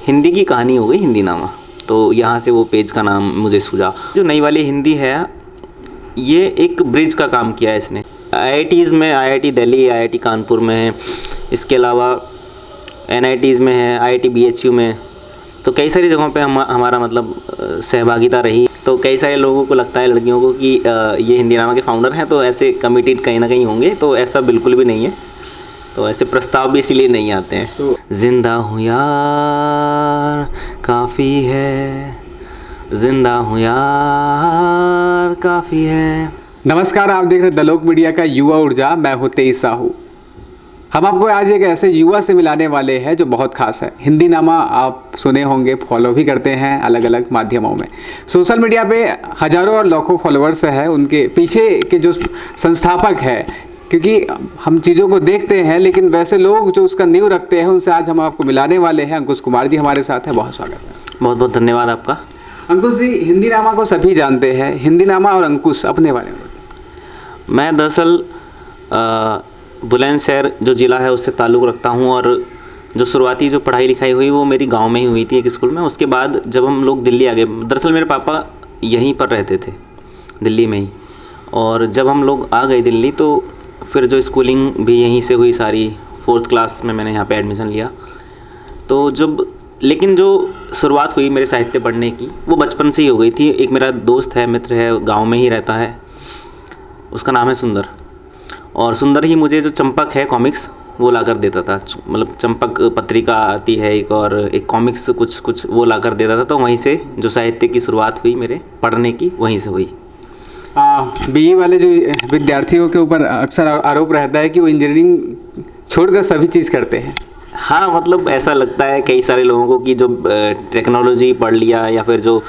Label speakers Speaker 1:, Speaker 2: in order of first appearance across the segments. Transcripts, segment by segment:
Speaker 1: हिंदी की कहानी हो गई हिंदीनामा। तो यहाँ से वो पेज का नाम मुझे सूझा। जो नई वाली हिंदी है ये एक ब्रिज का काम किया है इसने। IITs में IIT दिल्ली, IIT कानपुर में है, इसके अलावा NITs में है, IIT BHU में, तो कई सारी जगहों पे हमारा मतलब सहभागिता रही। तो कई सारे लोगों को लगता है, लड़कियों को, कि ये हिंदीनामा के फाउंडर हैं तो ऐसे कमिटेड कहीं ना कहीं होंगे, तो ऐसा बिल्कुल भी नहीं है। तो ऐसे प्रस्ताव भी इसीलिए नहीं आते हैं। तो जिंदा हूँ यार काफ़ी है, जिंदा हूँ यार काफ़ी है।
Speaker 2: नमस्कार, आप देख रहे हैं द लोक मीडिया का युवा ऊर्जा। मैं हूँ तेईस साहू। हम आपको आज एक ऐसे युवा से मिलाने वाले हैं जो बहुत खास है। हिंदीनामा आप सुने होंगे, फॉलो भी करते हैं अलग अलग माध्यमों में। सोशल मीडिया पे हज़ारों और लाखों फॉलोअर्स हैं। उनके पीछे के जो संस्थापक है, क्योंकि हम चीज़ों को देखते हैं लेकिन वैसे लोग जो उसका नींव रखते हैं, उनसे आज हम आपको मिलाने वाले हैं। अंकुश कुमार जी हमारे साथ हैं, बहुत स्वागत है।
Speaker 1: बहुत बहुत धन्यवाद आपका।
Speaker 2: अंकुश जी, हिंदीनामा को सभी जानते हैं, हिंदीनामा और अंकुश अपने बारे में।
Speaker 1: मैं दरअसल बुलंदशहर जो ज़िला है उससे ताल्लुक़ रखता हूँ, और जो शुरुआती जो पढ़ाई लिखाई हुई वो मेरी गांव में ही हुई थी, एक स्कूल में। उसके बाद जब हम लोग दिल्ली आ गए, दरअसल मेरे पापा यहीं पर रहते थे, दिल्ली में ही, और जब हम लोग आ गए दिल्ली तो फिर जो स्कूलिंग भी यहीं से हुई सारी। 4th क्लास में मैंने यहाँ पे एडमिशन लिया। तो लेकिन जो शुरुआत हुई मेरे साहित्य पढ़ने की वो बचपन से ही हो गई थी। एक मेरा दोस्त है, मित्र है, गाँव में ही रहता है, उसका नाम है सुंदर, और सुंदर ही मुझे जो चंपक है कॉमिक्स वो ला कर देता था। मतलब चंपक पत्रिका आती है एक, और एक कॉमिक्स कुछ वो ला कर देता था। तो वहीं से जो साहित्य की शुरुआत हुई मेरे पढ़ने की, वहीं से हुई।
Speaker 2: BE वाले जो विद्यार्थियों के ऊपर अक्सर आरोप रहता है कि वो इंजीनियरिंग छोड़कर सभी चीज़ करते हैं।
Speaker 1: हाँ, मतलब ऐसा लगता है कई सारे लोगों को कि जो टेक्नोलॉजी पढ़ लिया या फिर जो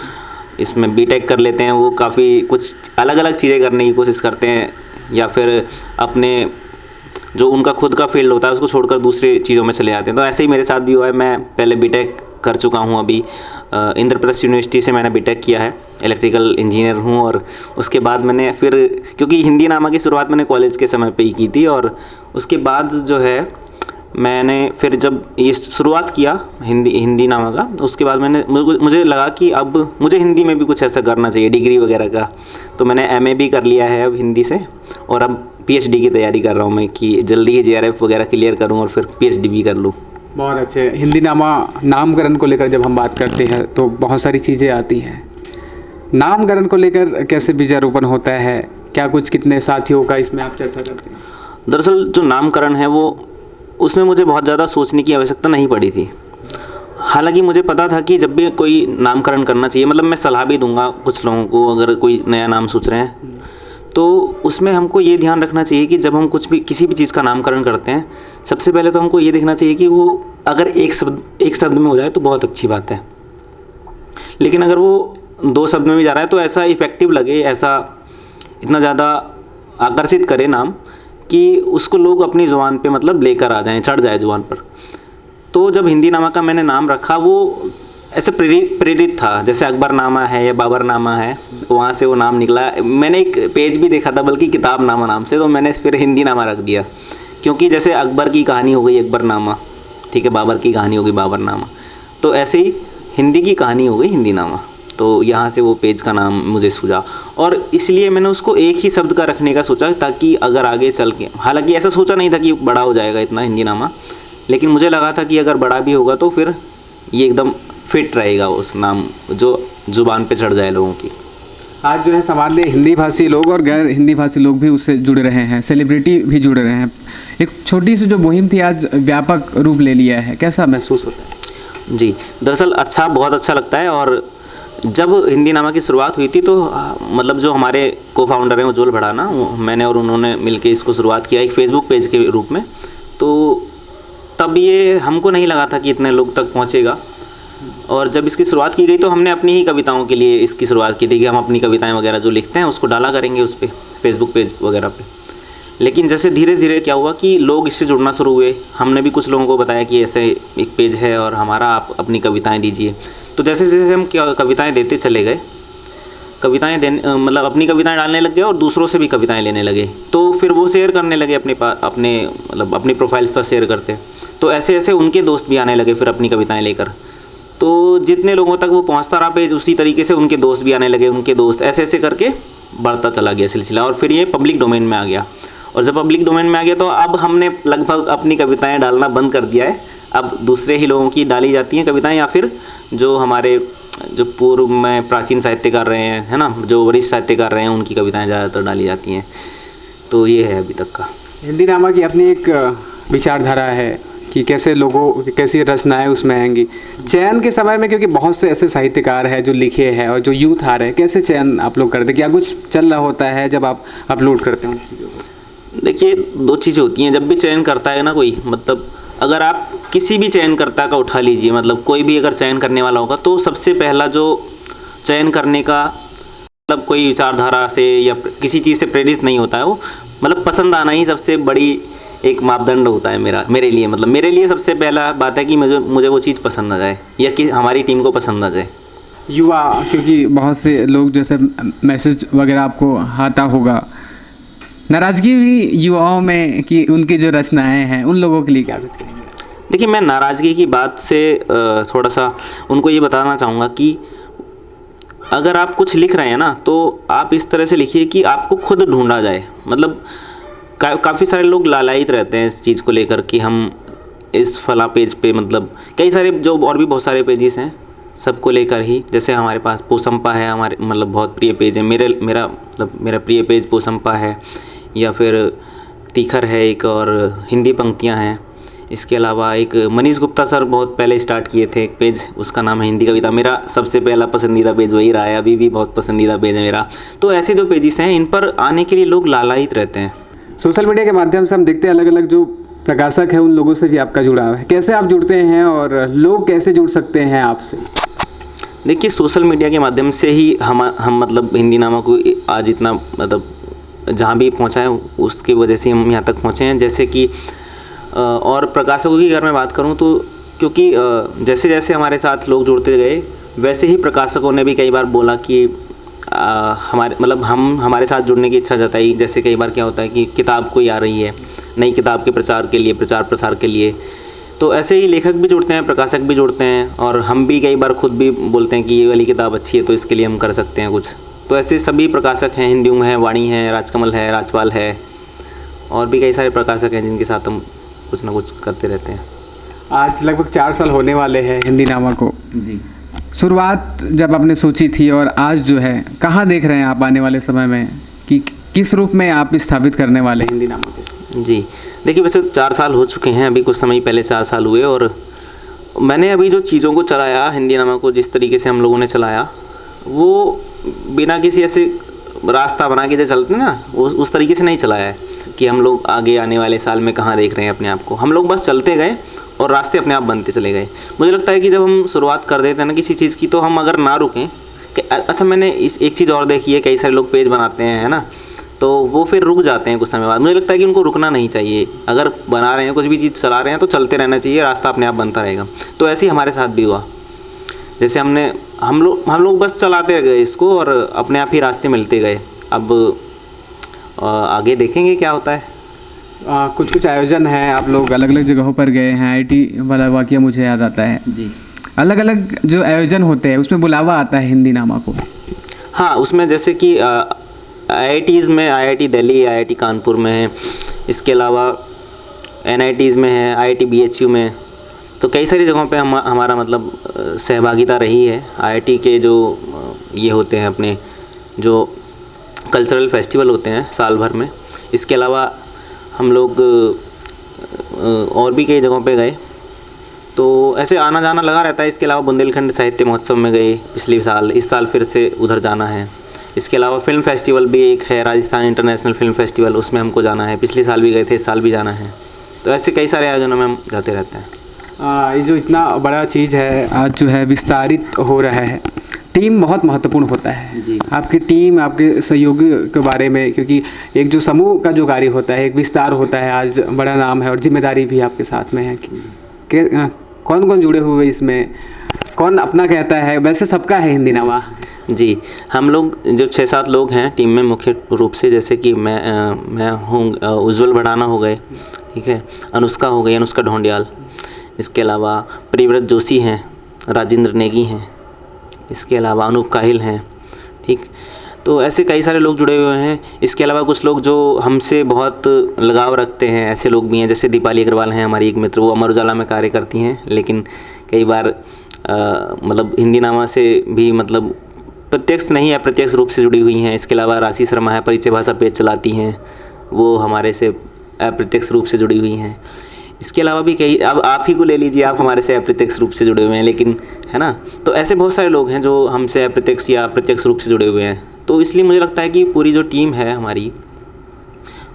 Speaker 1: इसमें BTech कर लेते हैं, वो काफ़ी कुछ अलग अलग चीज़ें करने की कोशिश करते हैं, या फिर अपने जो उनका खुद का फील्ड होता है उसको छोड़कर दूसरी चीज़ों में चले जाते हैं। तो ऐसे ही मेरे साथ भी हुआ है। मैं पहले BTech कर चुका हूँ, अभी इंद्रप्रस्थ यूनिवर्सिटी से मैंने BTech किया है, इलेक्ट्रिकल इंजीनियर हूँ। और उसके बाद मैंने फिर, क्योंकि हिंदीनामा की शुरुआत मैंने कॉलेज के समय पे ही की थी, और उसके बाद जो है मैंने फिर जब ये शुरुआत किया हिंदीनामा का, तो उसके बाद मुझे लगा कि अब मुझे हिंदी में भी कुछ ऐसा करना चाहिए, डिग्री वगैरह का। तो मैंने MA भी कर लिया है अब हिंदी से, और अब PhD की तैयारी कर रहा हूँ मैं कि जल्दी ही JRF वगैरह क्लियर करूँ और फिर PhD भी कर लूँ।
Speaker 2: बहुत अच्छे। हिंदीनामा नामकरण को लेकर जब हम बात करते हैं तो बहुत सारी चीज़ें आती हैं। नामकरण को लेकर कैसे बीजारोपण होता है, क्या कुछ, कितने साथियों का इसमें आप चर्चा करते हैं?
Speaker 1: दरअसल जो नामकरण है वो, उसमें मुझे बहुत ज़्यादा सोचने की आवश्यकता नहीं पड़ी थी। हालांकि मुझे पता था कि जब भी कोई नामकरण करना चाहिए, मतलब मैं सलाह भी दूंगा कुछ लोगों को, अगर कोई नया नाम सोच रहे हैं तो उसमें हमको ये ध्यान रखना चाहिए कि जब हम किसी भी चीज़ का नामकरण करते हैं, सबसे पहले तो हमको ये देखना चाहिए कि वो अगर एक शब्द में हो जाए तो बहुत अच्छी बात है, लेकिन अगर वो 2 शब्द में भी जा रहा है तो ऐसा इफ़ेक्टिव लगे, ऐसा इतना ज़्यादा आकर्षित करे नाम कि उसको लोग अपनी ज़ुबान पे मतलब लेकर आ जाएं, चढ़ जाए ज़ुबान पर। तो जब हिंदीनामा का मैंने नाम रखा, वो ऐसे प्रेरित था, जैसे अकबरनामा है या बाबरनामा है, वहाँ से वो नाम निकला। मैंने एक पेज भी देखा था, बल्कि किताबनामा नाम से, तो मैंने फिर हिंदीनामा रख दिया, क्योंकि जैसे अकबर की कहानी हो गई अकबरनामा, ठीक है, बाबर की कहानी हो गई बाबरनामा, तो ऐसे ही हिंदी की कहानी हो गई हिंदीनामा। तो यहाँ से वो पेज का नाम मुझे सूझा, और इसलिए मैंने उसको एक ही शब्द का रखने का सोचा, ताकि अगर आगे चल के, हालांकि ऐसा सोचा नहीं था कि बड़ा हो जाएगा इतना हिंदीनामा, लेकिन मुझे लगा था कि अगर बड़ा भी होगा तो फिर ये एकदम फिट रहेगा उस नाम, जो ज़ुबान पे चढ़ जाए लोगों की।
Speaker 2: आज जो है समाज में हिंदी भाषी लोग और गैर हिंदी भाषी लोग भी उससे जुड़ रहे हैं, सेलिब्रिटी भी जुड़ रहे हैं। एक छोटी सी जो मुहिम थी आज व्यापक रूप ले लिया है, कैसा महसूस होता है?
Speaker 1: जी, दरअसल बहुत अच्छा लगता है। और जब हिंदीनामा की शुरुआत हुई थी तो मतलब जो हमारे को-फाउंडर हैं उज्ज्वल भड़ाना, मैंने और उन्होंने मिलकर इसको शुरुआत किया एक फेसबुक पेज के रूप में। तो तब ये हमको नहीं लगा था कि इतने लोग तक पहुँचेगा, और जब इसकी शुरुआत की गई तो हमने अपनी ही कविताओं के लिए इसकी शुरुआत की थी कि हम अपनी कविताएं वगैरह जो लिखते हैं उसको डाला करेंगे उस पर, फेसबुक पेज वगैरह पे। लेकिन जैसे धीरे धीरे क्या हुआ कि लोग इससे जुड़ना शुरू हुए। हमने भी कुछ लोगों को बताया कि ऐसे एक पेज है और हमारा, आप अपनी कविताएं दीजिए। तो जैसे जैसे हम कविताएं देते चले गए, मतलब अपनी कविताएं डालने लग गए और दूसरों से भी कविताएं लेने लगे, तो फिर वो शेयर करने लगे अपनी प्रोफाइल्स पर शेयर करते। तो ऐसे ऐसे उनके दोस्त भी आने लगे फिर अपनी कविताएं लेकर। तो जितने लोगों तक वो पहुंचता रहा पेज, उसी तरीके से उनके दोस्त भी आने लगे, उनके दोस्त, ऐसे ऐसे करके बढ़ता चला गया सिलसिला। और फिर ये पब्लिक डोमेन में आ गया, और जब पब्लिक डोमेन में आ गया तो अब हमने लगभग अपनी कविताएं डालना बंद कर दिया है। अब दूसरे ही लोगों की डाली जाती हैं कविताएं, या फिर जो हमारे जो पूर्व में प्राचीन साहित्यकार रहे हैं, है ना, जो वरिष्ठ साहित्यकार रहे हैं, उनकी कविताएं ज़्यादातर डाली जाती हैं। तो ये है अभी तक का।
Speaker 2: हिंदी नामा की अपनी एक विचारधारा है कि कैसे लोगों कैसी रचनाएं उसमें आएंगी। चयन के समय में, क्योंकि बहुत से ऐसे साहित्यकार हैं जो लिखे हैं और जो यूथ आ रहे हैं, कैसे चयन आप लोग करते हैं? क्या कुछ चल रहा होता है जब आप अपलोड करते हो?
Speaker 1: देखिए, दो चीज़ें होती हैं जब भी चयन करता है ना कोई, मतलब अगर आप किसी भी चयनकर्ता का उठा लीजिए, मतलब कोई भी अगर चयन करने वाला होगा, तो सबसे पहला जो चयन करने का मतलब कोई विचारधारा से या किसी चीज़ से प्रेरित नहीं होता है वो, मतलब पसंद आना ही सबसे बड़ी एक मापदंड होता है मेरे लिए। मतलब मेरे लिए सबसे पहला बात है कि मुझे वो चीज़ पसंद आ जाए, या कि हमारी टीम को पसंद आ जाए।
Speaker 2: युवा, क्योंकि बहुत से लोग जैसे मैसेज वगैरह आपको आता होगा, नाराज़गी भी युवाओं में कि उनकी जो रचनाएं हैं, उन लोगों के लिए क्या कुछ करेंगे?
Speaker 1: देखिए, मैं नाराज़गी की बात से थोड़ा सा उनको ये बताना चाहूँगा कि अगर आप कुछ लिख रहे हैं ना, तो आप इस तरह से लिखिए कि आपको खुद ढूंढा जाए। मतलब काफ़ी सारे लोग लालायित रहते हैं इस चीज़ को लेकर कि हम इस फला पेज पे, मतलब कई सारे जो और भी बहुत सारे पेजेस हैं, सबको लेकर ही, जैसे हमारे पास पोसंपा है, हमारे मतलब बहुत प्रिय पेज है, मेरा प्रिय पेज पोसंपा है, या फिर तीखर है एक, और हिंदी पंक्तियाँ हैं। इसके अलावा एक मनीष गुप्ता सर बहुत पहले स्टार्ट किए थे एक पेज, उसका नाम है हिंदी कविता। मेरा सबसे पहला पसंदीदा पेज वही रहा है, अभी भी बहुत पसंदीदा पेज है मेरा। तो ऐसे जो पेजेस हैं, इन पर आने के लिए लोग लालायित रहते हैं।
Speaker 2: सोशल मीडिया के माध्यम से हम देखते हैं अलग अलग जो प्रकाशक हैं, उन लोगों से भी आपका जुड़ाव है। कैसे आप जुड़ते हैं और लोग कैसे जुड़ सकते हैं आपसे?
Speaker 1: देखिए, सोशल मीडिया के माध्यम से ही हम मतलब हिंदी नामा को आज इतना मतलब जहाँ भी पहुँचा है, उसकी वजह से हम यहाँ तक पहुँचे हैं। जैसे कि और प्रकाशकों की अगर मैं बात करूँ तो, क्योंकि जैसे जैसे हमारे साथ लोग जुड़ते गए, वैसे ही प्रकाशकों ने भी कई बार बोला कि हमारे साथ जुड़ने की इच्छा जताई। जैसे कई बार क्या होता है कि किताब कोई आ रही है, नई किताब के प्रचार के लिए, प्रचार प्रसार के लिए, तो ऐसे ही लेखक भी जुड़ते हैं, प्रकाशक भी जुड़ते हैं, और हम भी कई बार खुद भी बोलते हैं कि ये वाली किताब अच्छी है, तो इसके लिए हम कर सकते हैं कुछ। तो ऐसे सभी प्रकाशक हैं, हिंदुंग है, वाणी है, राजकमल है, राजपाल है, और भी कई सारे प्रकाशक हैं जिनके साथ हम कुछ ना कुछ करते रहते हैं।
Speaker 2: आज लगभग 4 साल होने वाले हैं हिंदी नामा को।
Speaker 1: जी।
Speaker 2: शुरुआत जब आपने सोची थी और आज जो है, कहाँ देख रहे हैं आप आने वाले समय में कि किस रूप में आप स्थापित करने वाले हिंदी नामा को?
Speaker 1: जी, देखिए, वैसे 4 साल हो चुके हैं, अभी कुछ समय पहले 4 साल हुए, और मैंने अभी जो चीज़ों को चलाया, हिंदी नामा को जिस तरीके से हम लोगों ने चलाया, वो बिना किसी ऐसे रास्ता बना के जो चलते हैं ना, उस तरीके से नहीं चलाया है कि हम लोग आगे आने वाले साल में कहाँ देख रहे हैं अपने आप को। हम लोग बस चलते गए और रास्ते अपने आप बनते चले गए। मुझे लगता है कि जब हम शुरुआत कर देते हैं ना किसी चीज़ की, तो हम अगर ना रुकें कि अच्छा, मैंने एक चीज़ और देखी है, कई सारे लोग पेज बनाते हैं, है ना, तो वो फिर रुक जाते हैं कुछ समय बाद। मुझे लगता है कि उनको रुकना नहीं चाहिए। अगर बना रहे हैं, कुछ भी चीज़ चला रहे हैं, तो चलते रहना चाहिए, रास्ता अपने आप बनता रहेगा। तो ऐसे ही हमारे साथ भी हुआ। जैसे हम लोग बस चलाते गए इसको, और अपने आप ही रास्ते मिलते गए। अब आगे देखेंगे क्या होता है।
Speaker 2: कुछ आयोजन हैं, आप लोग अलग अलग जगहों पर गए हैं। IIT वाला वाक़या मुझे याद आता है
Speaker 1: जी।
Speaker 2: अलग अलग जो आयोजन होते हैं, उसमें बुलावा आता है हिंदी नामा को।
Speaker 1: हाँ, उसमें जैसे कि IITs में IIT दिल्ली, IIT कानपुर में है, इसके अलावा NITs में है, IIT BHU में, तो कई सारी जगहों पे हमारा मतलब सहभागिता रही है। IIT के जो ये होते हैं अपने जो कल्चरल फेस्टिवल होते हैं साल भर में, इसके अलावा हम लोग और भी कई जगहों पे गए, तो ऐसे आना जाना लगा रहता है। इसके अलावा बुंदेलखंड साहित्य महोत्सव में गए पिछले साल, इस साल फिर से उधर जाना है। इसके अलावा फ़िल्म फेस्टिवल भी एक है, राजस्थान इंटरनेशनल फ़िल्म फेस्टिवल, उसमें हमको जाना है। पिछले साल भी गए थे, इस साल भी जाना है। तो ऐसे कई सारे आयोजनों में हम जाते रहते हैं।
Speaker 2: ये जो इतना बड़ा चीज़ है आज जो है विस्तारित हो रहा है, टीम बहुत महत्वपूर्ण होता है
Speaker 1: जी।
Speaker 2: आपकी टीम, आपके सहयोगी के बारे में, क्योंकि एक जो समूह का जो कार्य होता है, एक विस्तार होता है, आज बड़ा नाम है और जिम्मेदारी भी आपके साथ में है कि कौन कौन जुड़े हुए इसमें, कौन अपना कहता है? वैसे सबका है हिंदी नामा।
Speaker 1: जी, हम लोग जो 6-7 लोग हैं टीम में मुख्य रूप से, जैसे कि मैं हूँ, उज्जवल भड़ाना हो गए, ठीक है, अनुष्का हो गई, अनुष्का ढोंडियाल, इसके अलावा प्रिव्रत जोशी हैं, राजेंद्र नेगी हैं, इसके अलावा अनूप काहिल हैं, ठीक। तो ऐसे कई सारे लोग जुड़े हुए हैं। इसके अलावा कुछ लोग जो हमसे बहुत लगाव रखते हैं, ऐसे लोग भी हैं, जैसे दीपाली अग्रवाल हैं हमारी एक मित्र, वो अमर उजाला में कार्य करती हैं, लेकिन कई बार मतलब हिंदी नामा से भी मतलब प्रत्यक्ष नहीं, अप्रत्यक्ष रूप से जुड़ी हुई हैं। इसके अलावा राशि शर्मा है, परिचय भाषा पेज चलाती हैं, वो हमारे से अप्रत्यक्ष रूप से जुड़ी हुई हैं। इसके अलावा भी कई, अब आप ही को ले लीजिए, आप हमारे से अप्रत्यक्ष रूप से जुड़े हुए हैं, लेकिन है ना, तो ऐसे बहुत सारे लोग हैं जो हमसे अप्रत्यक्ष या प्रत्यक्ष रूप से जुड़े हुए हैं। तो इसलिए मुझे लगता है कि पूरी जो टीम है हमारी,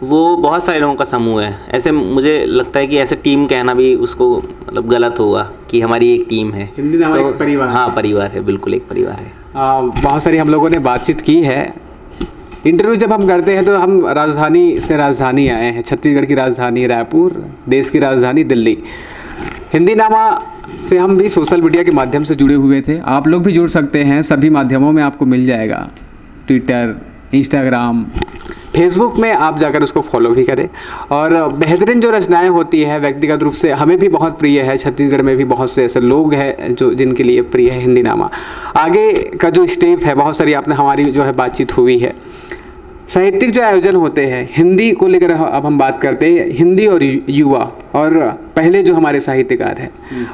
Speaker 1: वो बहुत सारे लोगों का समूह है। ऐसे मुझे लगता है कि ऐसे टीम कहना भी उसको मतलब गलत होगा कि हमारी एक टीम है।
Speaker 2: हिंदी नामा
Speaker 1: तो
Speaker 2: एक परिवार,
Speaker 1: हाँ परिवार है, बिल्कुल एक परिवार है।
Speaker 2: बहुत सारी हम लोगों ने बातचीत की है। इंटरव्यू जब हम करते हैं तो हम राजधानी से राजधानी आए हैं, छत्तीसगढ़ की राजधानी रायपुर, देश की राजधानी दिल्ली। हिंदी नामा से हम भी सोशल मीडिया के माध्यम से जुड़े हुए थे। आप लोग भी जुड़ सकते हैं, सभी माध्यमों में आपको मिल जाएगा, ट्विटर, इंस्टाग्राम, फेसबुक में आप जाकर उसको फॉलो भी करें। और बेहतरीन जो रचनाएं होती है व्यक्तिगत रूप से हमें भी बहुत प्रिय है। छत्तीसगढ़ में भी बहुत से ऐसे लोग हैं जो जिनके लिए प्रिय है हिंदी नामा। आगे का जो स्टेप है, बहुत सारी आपने हमारी जो है बातचीत हुई है। साहित्यिक जो आयोजन होते हैं हिंदी को लेकर, अब हम बात करते हैं हिंदी और युवा और पहले जो हमारे साहित्यकार हैं,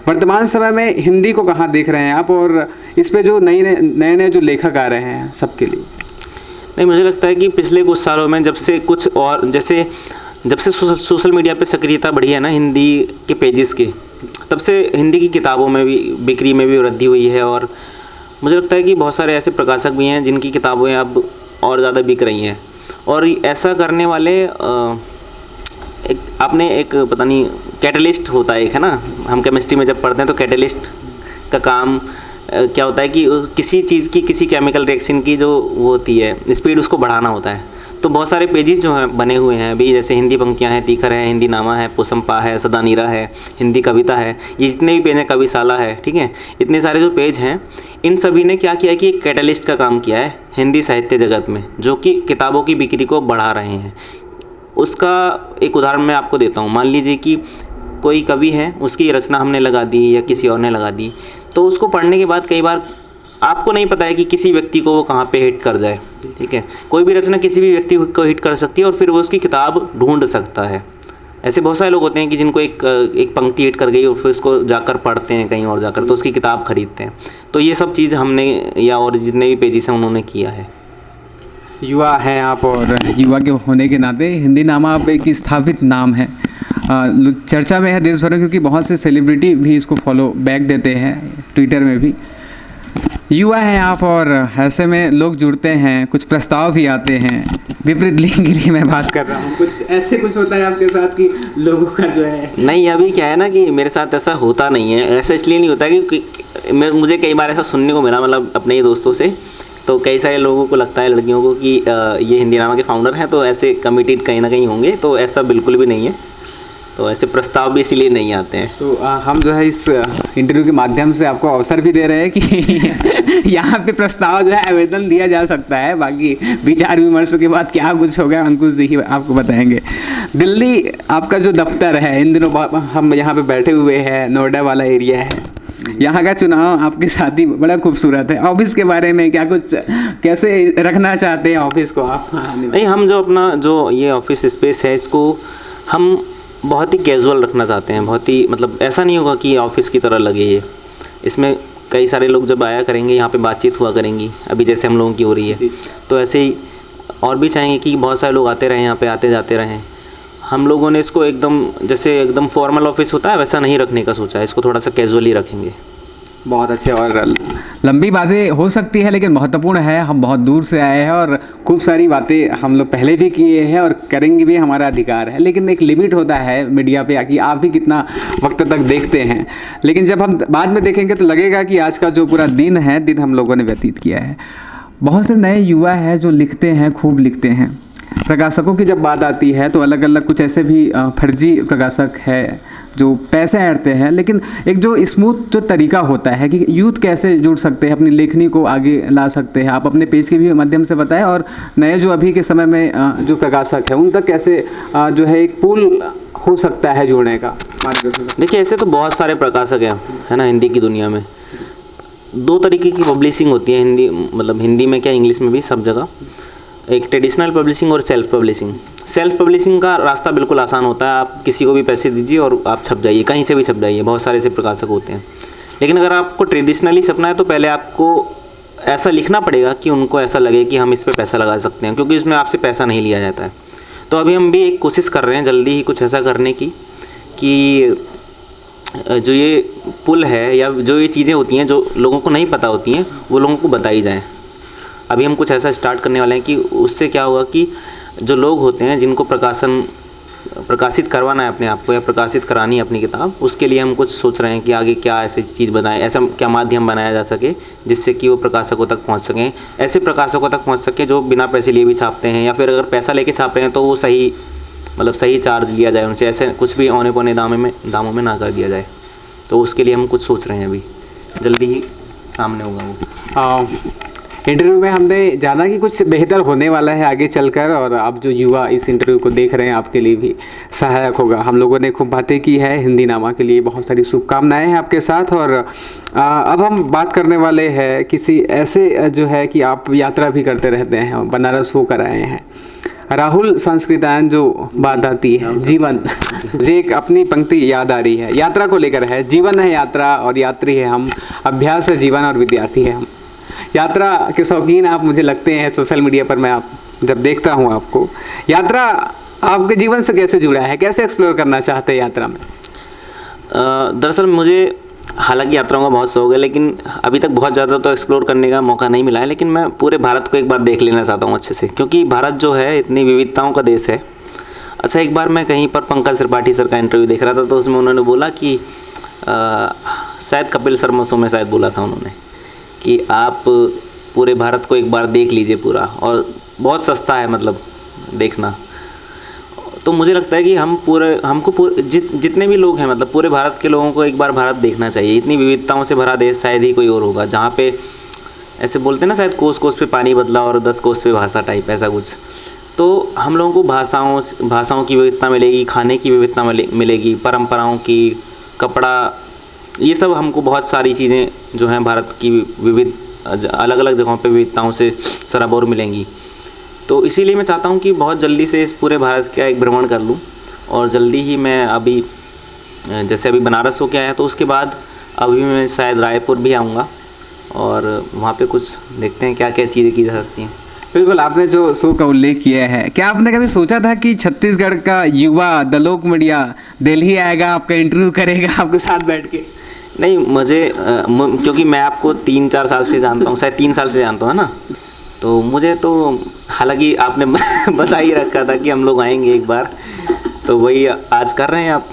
Speaker 2: वर्तमान समय में हिंदी को कहाँ देख रहे हैं आप, और इस पे जो नए जो लेखक आ रहे हैं सबके लिए?
Speaker 1: नहीं, मुझे लगता है कि पिछले कुछ सालों में जब से कुछ और जब से सोशल मीडिया पे सक्रियता बढ़ी है ना हिंदी के पेजेस की, तब से हिंदी की किताबों में भी, बिक्री में भी वृद्धि हुई है। और मुझे लगता है कि बहुत सारे ऐसे प्रकाशक भी हैं जिनकी किताबें अब और ज़्यादा बिक रही हैं। और ऐसा करने वाले आपने एक पता नहीं कैटलिस्ट होता है एक, है ना, हम केमिस्ट्री में जब पढ़ते हैं तो कैटलिस्ट का काम क्या होता है कि किसी चीज़ की, किसी केमिकल रिएक्शन की जो वो होती है स्पीड, उसको बढ़ाना होता है। तो बहुत सारे पेजेस जो हैं बने हुए हैं अभी, जैसे हिंदी पंक्तियाँ हैं, तीखर है, हिंदी नामा है, पोसम्पा है, सदानीरा है, हिंदी कविता है, ये जितने भी पेज हैं, कविशाला है, ठीक है, इतने सारे जो पेज हैं, इन सभी ने क्या किया कि एक कैटलिस्ट का काम किया है हिंदी साहित्य जगत में, जो कि किताबों की बिक्री को बढ़ा रहे हैं। उसका एक उदाहरण मैं आपको देता हूँ। मान लीजिए कि कोई कवि है, उसकी रचना हमने लगा दी या किसी और ने लगा दी, तो उसको पढ़ने के बाद कई बार आपको नहीं पता है कि किसी व्यक्ति को वो कहाँ पे हिट कर जाए, ठीक है। कोई भी रचना किसी भी व्यक्ति को हिट कर सकती है और फिर वो उसकी किताब ढूंढ सकता है। ऐसे बहुत सारे लोग होते हैं कि जिनको एक पंक्ति हिट कर गई और फिर उसको जाकर पढ़ते हैं कहीं और जाकर, तो उसकी किताब खरीदते हैं। तो ये सब चीज़ हमने या और जितने भी पेजेस हैं उन्होंने किया है।
Speaker 2: युवा हैं आप, और युवा के होने के नाते हिंदी नामा आप एक स्थापित नाम है, चर्चा में है देश भर में, क्योंकि बहुत से सेलिब्रिटी भी इसको फॉलो बैक देते हैं ट्विटर में भी। युवा हैं आप, और ऐसे में लोग जुड़ते हैं, कुछ प्रस्ताव भी आते हैं। विपरीत लिंग के लिए मैं बात कर रहा हूँ, कुछ होता है आपके साथ कि लोगों का जो है? नहीं,
Speaker 1: अभी क्या है ना कि मेरे साथ ऐसा होता नहीं है। ऐसा इसलिए नहीं होता कि मुझे कई बार ऐसा सुनने को मिला, मतलब अपने ही दोस्तों से, तो कई सारे लोगों को लगता है, लड़कियों को, कि ये हिंदी नामा के फाउंडर हैं तो ऐसे कमिटेड कहीं ना कहीं होंगे। तो ऐसा बिल्कुल भी नहीं है, तो ऐसे प्रस्ताव भी इसीलिए नहीं आते हैं।
Speaker 2: तो हम जो है इस इंटरव्यू के माध्यम से आपको अवसर भी दे रहे हैं कि यहाँ पे प्रस्ताव जो है आवेदन दिया जा सकता है। बाकी विचार विमर्श के बाद क्या कुछ हो गया, अंकुश देखिए आपको बताएंगे। दिल्ली आपका जो दफ्तर है, इन दिनों हम यहाँ पे बैठे हुए हैं, नोएडा वाला एरिया है, यहाँ का चुनाव आपके साथ ही बड़ा खूबसूरत है। ऑफिस के बारे में क्या कुछ, कैसे रखना चाहते हैं ऑफिस को आप?
Speaker 1: नहीं, हम जो अपना जो ये ऑफिस स्पेस है, इसको हम बहुत ही कैजुअल रखना चाहते हैं। बहुत ही मतलब ऐसा नहीं होगा कि ऑफिस की तरह लगे ये। इसमें कई सारे लोग जब आया करेंगे, यहाँ पे बातचीत हुआ करेंगी, अभी जैसे हम लोगों की हो रही है, तो ऐसे ही और भी चाहेंगे कि बहुत सारे लोग आते रहें, यहाँ पे आते जाते रहें। हम लोगों ने इसको एकदम फॉर्मल ऑफिस होता है वैसा नहीं रखने का सोचा है, इसको थोड़ा सा कैजुअली रखेंगे।
Speaker 2: बहुत अच्छे, और लंबी बातें हो सकती है लेकिन महत्वपूर्ण है। हम बहुत दूर से आए हैं और खूब सारी बातें हम लोग पहले भी किए हैं और करेंगे भी, हमारा अधिकार है। लेकिन एक लिमिट होता है मीडिया पे कि आप भी कितना वक्त तक देखते हैं। लेकिन जब हम बाद में देखेंगे तो लगेगा कि आज का जो पूरा दिन हम लोगों ने व्यतीत किया है। बहुत से नए युवा हैं जो लिखते हैं, खूब लिखते हैं। प्रकाशकों की जब बात आती है तो अलग अलग कुछ ऐसे भी फर्जी प्रकाशक है जो पैसे ऐंठते हैं, लेकिन एक जो स्मूथ जो तरीका होता है कि यूथ कैसे जुड़ सकते हैं, अपनी लेखनी को आगे ला सकते हैं, आप अपने पेज के भी माध्यम से बताएं। और नए जो अभी के समय में जो प्रकाशक है उन तक कैसे जो है एक पुल हो सकता है जुड़ने का?
Speaker 1: देखिए, ऐसे तो बहुत सारे प्रकाशक हैं, है ना, हिंदी की दुनिया में। दो तरीके की पब्लिशिंग होती है हिंदी, मतलब हिंदी में क्या, इंग्लिश में भी, सब जगह। एक ट्रेडिशनल पब्लिशिंग और सेल्फ पब्लिशिंग। सेल्फ पब्लिशिंग का रास्ता बिल्कुल आसान होता है, आप किसी को भी पैसे दीजिए और आप छप जाइए, कहीं से भी छप जाइए, बहुत सारे ऐसे प्रकाशक होते हैं। लेकिन अगर आपको ट्रेडिशनली छपना है तो पहले आपको ऐसा लिखना पड़ेगा कि उनको ऐसा लगे कि हम इस पे पैसा लगा सकते हैं, क्योंकि इसमें आपसे पैसा नहीं लिया जाता है। तो अभी हम भी एक कोशिश कर रहे हैं जल्दी ही कुछ ऐसा करने की कि जो ये पुल है या जो ये चीज़ें होती हैं जो लोगों को नहीं पता होती हैं वो लोगों को बताई जाएँ। अभी हम कुछ ऐसा स्टार्ट करने वाले हैं कि उससे क्या होगा कि जो लोग होते हैं जिनको प्रकाशित करवाना है अपने आप को या प्रकाशित करानी है अपनी किताब, उसके लिए हम कुछ सोच रहे हैं कि आगे क्या ऐसी चीज़ बनाएं, ऐसा क्या माध्यम बनाया जा सके जिससे कि वो प्रकाशकों तक पहुंच सकें, ऐसे प्रकाशकों तक पहुंच सके जो बिना पैसे लिए भी छापते हैं, या फिर अगर पैसा लेके छाप रहे हैं तो वो सही, मतलब सही चार्ज लिया जाए उनसे, ऐसे कुछ भी औने पौने दामों में ना कर दिया जाए। तो उसके लिए हम कुछ सोच रहे हैं, अभी जल्दी ही सामने होगा वो।
Speaker 2: इंटरव्यू में हमने जाना कि कुछ बेहतर होने वाला है आगे चलकर, और आप जो युवा इस इंटरव्यू को देख रहे हैं आपके लिए भी सहायक होगा। हम लोगों ने खूब बातें की है, हिंदी नामा के लिए बहुत सारी शुभकामनाएं हैं आपके साथ। और अब हम बात करने वाले हैं किसी ऐसे जो है कि आप यात्रा भी करते रहते हैं, बनारस होकर आए हैं। राहुल संस्कृतायन जो बात आती है जीवन, मुझे एक अपनी पंक्ति याद आ रही है, यात्रा को लेकर है। जीवन है यात्रा और यात्री है हम, अभ्यास है जीवन और विद्यार्थी है हम। यात्रा के शौकीन आप मुझे लगते हैं, सोशल मीडिया पर मैं आप जब देखता हूँ आपको, यात्रा आपके जीवन से कैसे जुड़ा है, कैसे एक्सप्लोर करना चाहते हैं यात्रा में?
Speaker 1: दरअसल मुझे हालांकि यात्राओं का बहुत शौक है, लेकिन अभी तक बहुत ज़्यादा तो एक्सप्लोर करने का मौका नहीं मिला है। लेकिन मैं पूरे भारत को एक बार देख लेना चाहता हूँ अच्छे से, क्योंकि भारत जो है इतनी विविधताओं का देश है। अच्छा, एक बार मैं कहीं पर पंकज त्रिपाठी सर का इंटरव्यू देख रहा था, तो उसमें उन्होंने बोला कि शायद कपिल शर्मा शो में शायद बोला था उन्होंने कि आप पूरे भारत को एक बार देख लीजिए पूरा, और बहुत सस्ता है मतलब देखना। तो मुझे लगता है कि हमको जितने भी लोग हैं, मतलब पूरे भारत के लोगों को एक बार भारत देखना चाहिए। इतनी विविधताओं से भरा देश शायद ही कोई और होगा, जहाँ पे ऐसे बोलते हैं ना, शायद कोस कोस पे पानी बदला और 10 कोस पे भाषा टाइप, ऐसा कुछ। तो हम लोगों को भाषाओं की विविधता मिलेगी, खाने की विविधता मिलेगी, परंपराओं की, कपड़ा, ये सब हमको बहुत सारी चीज़ें जो हैं भारत की विविध अलग अलग जगहों पे विविधताओं से सराबोर मिलेंगी। तो इसीलिए मैं चाहता हूँ कि बहुत जल्दी से इस पूरे भारत का एक भ्रमण कर लूँ, और जल्दी ही मैं अभी जैसे अभी बनारस हो के आया, तो उसके बाद अभी मैं शायद रायपुर भी आऊँगा, और वहाँ पे कुछ देखते हैं क्या क्या चीज़ें की जा सकती हैं।
Speaker 2: बिल्कुल, आपने जो शो का उल्लेख किया है, क्या आपने कभी सोचा था कि छत्तीसगढ़ का युवा दलोक मीडिया दिल्ली आएगा, आपका इंटरव्यू करेगा आपके साथ बैठ के?
Speaker 1: नहीं, मुझे क्योंकि मैं आपको 3-4 साल से जानता हूँ, शायद 3 साल से जानता हूँ, है ना, तो मुझे तो हालांकि आपने बता ही रखा था कि हम लोग आएंगे एक बार, तो वही आज कर रहे हैं आप।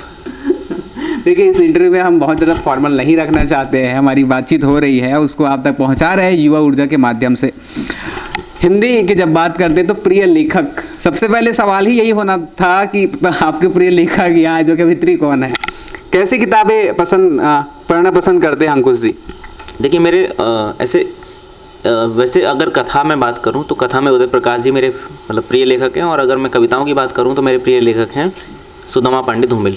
Speaker 2: देखिए, इस इंटरव्यू में हम बहुत ज़्यादा फॉर्मल नहीं रखना चाहते हैं, हमारी बातचीत हो रही है उसको आप तक पहुंचा रहे हैं युवा ऊर्जा के माध्यम से। हिंदी की जब बात करते हैं तो प्रिय लेखक, सबसे पहले सवाल ही यही होना था कि आपके प्रिय लेखक यहाँ जो कि अभित्री कौन है, कैसी किताबें पढ़ना पसंद करते हैं अंकुश जी?
Speaker 1: देखिए, मेरे वैसे अगर कथा में बात करूं तो कथा में उदय प्रकाश जी मेरे मतलब प्रिय लेखक हैं, और अगर मैं कविताओं की बात करूं तो मेरे प्रिय लेखक हैं सुदामा पांडे धूमिल।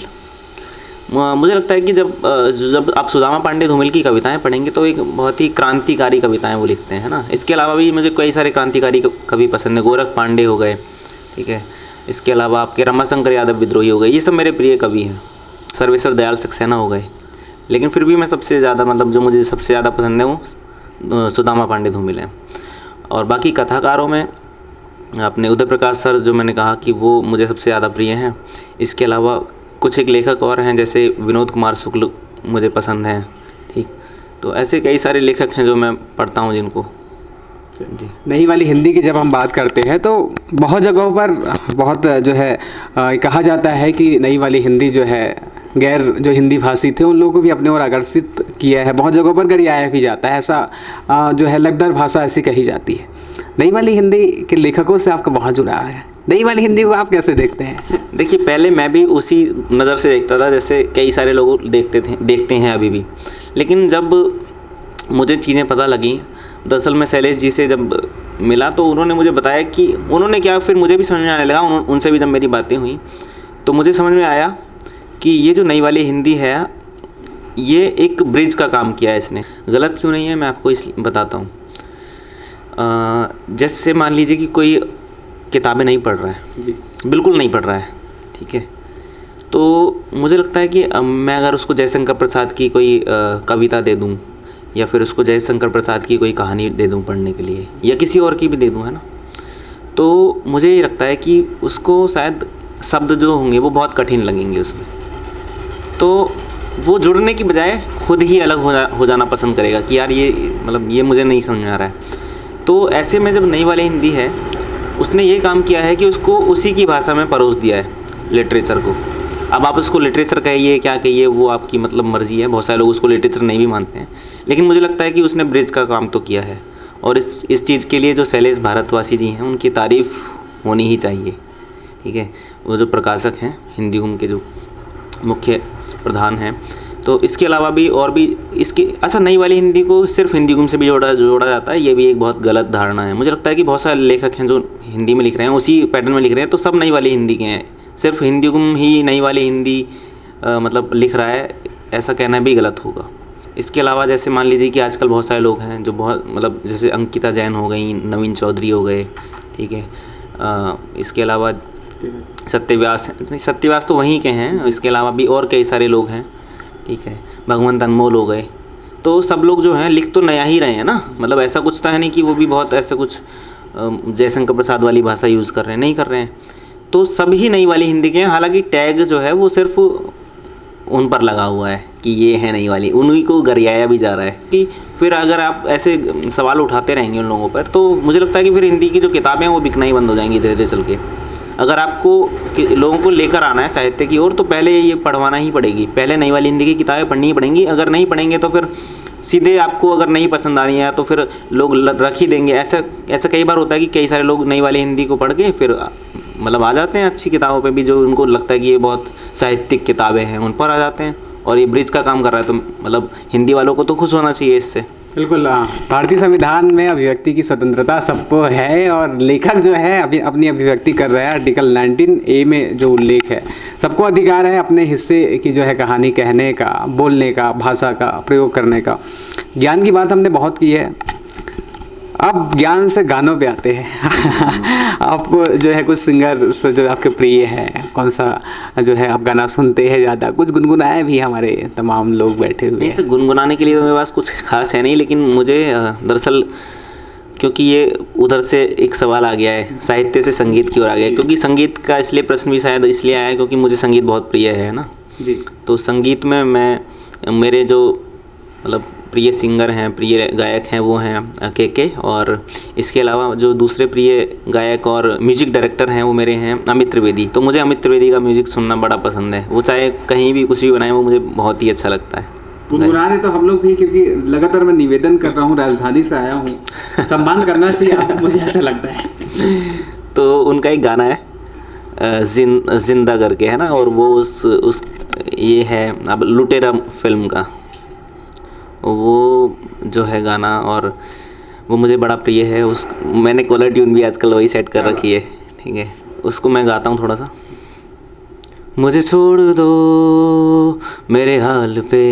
Speaker 1: मुझे लगता है कि जब आप सुदामा पांडे धूमिल की कविताएं पढ़ेंगे तो एक बहुत ही क्रांतिकारी कविताएं वो लिखते हैं, है ना। इसके अलावा भी मुझे कई सारे क्रांतिकारी कवि पसंद है, गोरख पांडे हो गए, ठीक है। इसके अलावा आपके रमाशंकर यादव विद्रोही हो गए, ये सब मेरे प्रिय कवि हैं। सर्वेश्वर दयाल सक्सेना हो गए, लेकिन फिर भी मैं सबसे ज़्यादा मतलब जो मुझे सबसे ज़्यादा पसंद है वो सुदामा पांडे धूमिल हैं। और बाकी कथाकारों में अपने उदय प्रकाश सर जो मैंने कहा कि वो मुझे सबसे ज़्यादा प्रिय हैं। इसके अलावा कुछ एक लेखक और हैं जैसे विनोद कुमार शुक्ल मुझे पसंद हैं, ठीक। तो ऐसे कई सारे लेखक हैं जो मैं पढ़ता हूँ जिनको जी।
Speaker 2: नई वाली हिंदी की जब हम बात करते हैं तो बहुत जगहों पर बहुत जो है कहा जाता है कि नई वाली हिंदी जो है गैर जो हिंदी भाषी थे उन लोगों को भी अपने ओर आकर्षित किया है, बहुत जगहों पर गरियाया भी जाता है, ऐसा जो है लगदर भाषा ऐसी कही जाती है। नई वाली हिंदी के लेखकों से आपका बहुत जुड़ा है, नई वाली हिंदी को आप कैसे देखते हैं?
Speaker 1: देखिए, पहले मैं भी उसी नज़र से देखता था जैसे कई सारे लोग देखते हैं अभी भी, लेकिन जब मुझे चीज़ें पता लगी, दरअसल मैं शैलेश जी से जब मिला तो उन्होंने मुझे बताया कि उन्होंने क्या, फिर मुझे भी समझ में आने लगा, उनसे भी जब मेरी बातें हुई तो मुझे समझ में आया कि ये जो नई वाली हिंदी है ये एक ब्रिज का काम किया है इसने। गलत क्यों नहीं है मैं आपको इसलिए बताता हूँ। जैसे मान लीजिए कि कोई किताबें नहीं पढ़ रहा है
Speaker 2: जी।
Speaker 1: बिल्कुल नहीं पढ़ रहा है, ठीक है, तो मुझे लगता है कि मैं अगर उसको जयशंकर प्रसाद की कोई कविता दे दूं या फिर उसको जयशंकर प्रसाद की कोई कहानी दे दूं पढ़ने के लिए या किसी और की भी दे दूं, है ना, तो मुझे ये लगता है कि उसको शायद शब्द जो होंगे वो बहुत कठिन लगेंगे उसमें, तो वो जुड़ने की बजाय खुद ही अलग हो जाना पसंद करेगा कि यार ये मतलब ये मुझे नहीं समझ में आ रहा है। तो ऐसे में जब नई वाली हिंदी है उसने ये काम किया है कि उसको उसी की भाषा में परोस दिया है लिटरेचर को। अब आप उसको लिटरेचर कहिए क्या कहिए वो आपकी मतलब मर्ज़ी है, बहुत सारे लोग उसको लिटरेचर नहीं भी मानते हैं, लेकिन मुझे लगता है कि उसने ब्रिज का काम तो किया है। और इस चीज़ के लिए जो शैलेश भारद्वाजी जी हैं उनकी तारीफ़ होनी ही चाहिए, ठीक है। वो जो प्रकाशक हैं हिंदी गुम के जो मुख्य प्रधान हैं। तो इसके अलावा भी और भी इसकी अच्छा नई वाली हिंदी को सिर्फ हिंदी गुम से भी जोड़ा जाता है, ये भी एक बहुत गलत धारणा है। मुझे लगता है कि बहुत सारे लेखक हैं जो हिंदी में लिख रहे हैं उसी पैटर्न में लिख रहे हैं, तो सब नई वाली हिंदी के हैं, सिर्फ हिंदी गुम ही नई वाली हिंदी मतलब लिख रहा है, ऐसा कहना भी गलत होगा। इसके अलावा जैसे मान लीजिए कि आजकल बहुत सारे लोग हैं जो बहुत मतलब जैसे अंकिता जैन हो गई, नवीन चौधरी हो गए, ठीक है, इसके अलावा सत्यव्यास तो वहीं के हैं, इसके अलावा भी और कई सारे लोग हैं, ठीक है, भगवंत अनमोल हो गए। तो सब लोग जो हैं लिख तो नया ही रहे हैं ना, मतलब ऐसा कुछ तो है नहीं कि वो भी बहुत ऐसे कुछ जयशंकर प्रसाद वाली भाषा यूज़ कर रहे हैं, नहीं कर रहे हैं। तो सभी नई वाली हिंदी के हैं, हालांकि टैग जो है वो सिर्फ उन पर लगा हुआ है कि ये है नई वाली, उन्हीं को गरियाया भी जा रहा है। कि फिर अगर आप ऐसे सवाल उठाते रहेंगे उन लोगों पर तो मुझे लगता है कि फिर हिंदी की जो किताबें हैं वो बिकना ही बंद हो जाएंगी धीरे धीरे चल के। अगर आपको लोगों को लेकर आना है साहित्य की ओर तो पहले ये पढ़वाना ही पड़ेगी, पहले नई वाली हिंदी की किताबें पढ़नी ही पड़ेंगी। अगर नहीं पढ़ेंगे तो फिर सीधे आपको अगर नहीं पसंद आ रही है तो फिर लोग रख ही देंगे। ऐसा कई बार होता है कि कई सारे लोग नई वाली हिंदी को पढ़ के फिर मतलब आ जाते हैं अच्छी किताबों पे भी, जो उनको लगता है कि ये बहुत साहित्यिक किताबें हैं उन पर आ जाते हैं, और ये ब्रिज का काम कर रहा है। तो मतलब हिंदी वालों को तो खुश होना चाहिए इससे।
Speaker 2: बिल्कुल। भारतीय संविधान में अभिव्यक्ति की स्वतंत्रता सबको है और लेखक जो है अभी अपनी अभिव्यक्ति कर रहा है। आर्टिकल 19A में जो उल्लेख है, सबको अधिकार है अपने हिस्से की जो है कहानी कहने का, बोलने का, भाषा का प्रयोग करने का। ज्ञान की बात हमने बहुत की है, अब ज्ञान से गानों पे आते हैं। आपको जो है कुछ सिंगर जो आपके प्रिय हैं, कौन सा जो है आप गाना सुनते हैं ज़्यादा? कुछ गुनगुनाए भी हमारे तमाम लोग बैठे हुए हैं।
Speaker 1: ऐसे गुनगुनाने के लिए तो मेरे पास कुछ खास है नहीं, लेकिन मुझे दरअसल क्योंकि ये उधर से एक सवाल आ गया है, साहित्य से संगीत की ओर आ गया है, क्योंकि संगीत का इसलिए प्रश्न भी शायद इसलिए आया है क्योंकि मुझे संगीत बहुत प्रिय है ना
Speaker 2: जी।
Speaker 1: तो संगीत में मेरे जो मतलब प्रिय सिंगर हैं, प्रिय गायक हैं वो हैं के, और इसके अलावा जो दूसरे प्रिय गायक और म्यूजिक डायरेक्टर हैं वो मेरे हैं अमित त्रिवेदी। तो मुझे अमित त्रिवेदी का म्यूजिक सुनना बड़ा पसंद है, वो चाहे कहीं भी कुछ भी बनाए वो मुझे बहुत ही अच्छा लगता है।
Speaker 2: गुनगुनाने तो हम लोग भी, क्योंकि लगातार मैं निवेदन कर रहा हूँ, राजधानी से आया हूँ, सम्मान करना चाहिए आपको, मुझे ऐसा लगता है।
Speaker 1: तो उनका एक गाना है जिंदा करके, है ना, और वो उस ये है अब लुटेरा फिल्म का वो जो है गाना, और वो मुझे बड़ा प्रिय है। मैंने कॉलर ट्यून भी आजकल वही सेट कर रखी है, ठीक है, उसको मैं गाता हूँ थोड़ा सा। मुझे छोड़ दो मेरे हाल पे,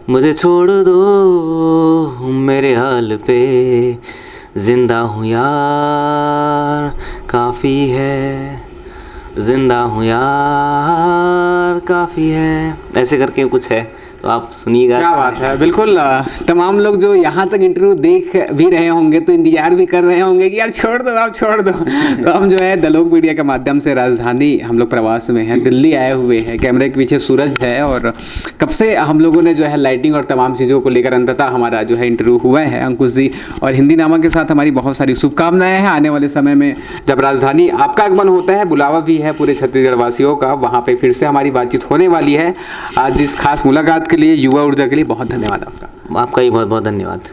Speaker 1: मुझे छोड़ दो मेरे हाल पे, जिंदा हूँ यार काफ़ी है, जिंदा हूँ यार काफ़ी है, ऐसे करके कुछ है, तो आप सुनिएगा।
Speaker 2: क्या बात है। बिल्कुल, तमाम लोग जो यहाँ तक इंटरव्यू देख भी रहे होंगे तो इंतजार भी कर रहे होंगे कि यार छोड़ दो, आप छोड़ दो। तो हम जो है द लोक मीडिया के माध्यम से राजधानी हम लोग प्रवास में हैं, दिल्ली आए हुए हैं। कैमरे के पीछे सूरज है और कब से हम लोगों ने जो है लाइटिंग और तमाम चीज़ों को लेकर अंततः हमारा जो है इंटरव्यू हुआ है अंकुश जी और हिंदी नामा के साथ हमारी बहुत सारी शुभकामनाएँ हैं। आने वाले समय में जब राजधानी आपका आगमन होता है, बुलावा भी है पूरे छत्तीसगढ़ वासियों का, वहाँ पर फिर से हमारी बातचीत होने वाली है। आज इस खास मुलाकात के लिए, युवा ऊर्जा के लिए बहुत धन्यवाद आपका।
Speaker 1: आपका ही बहुत बहुत धन्यवाद।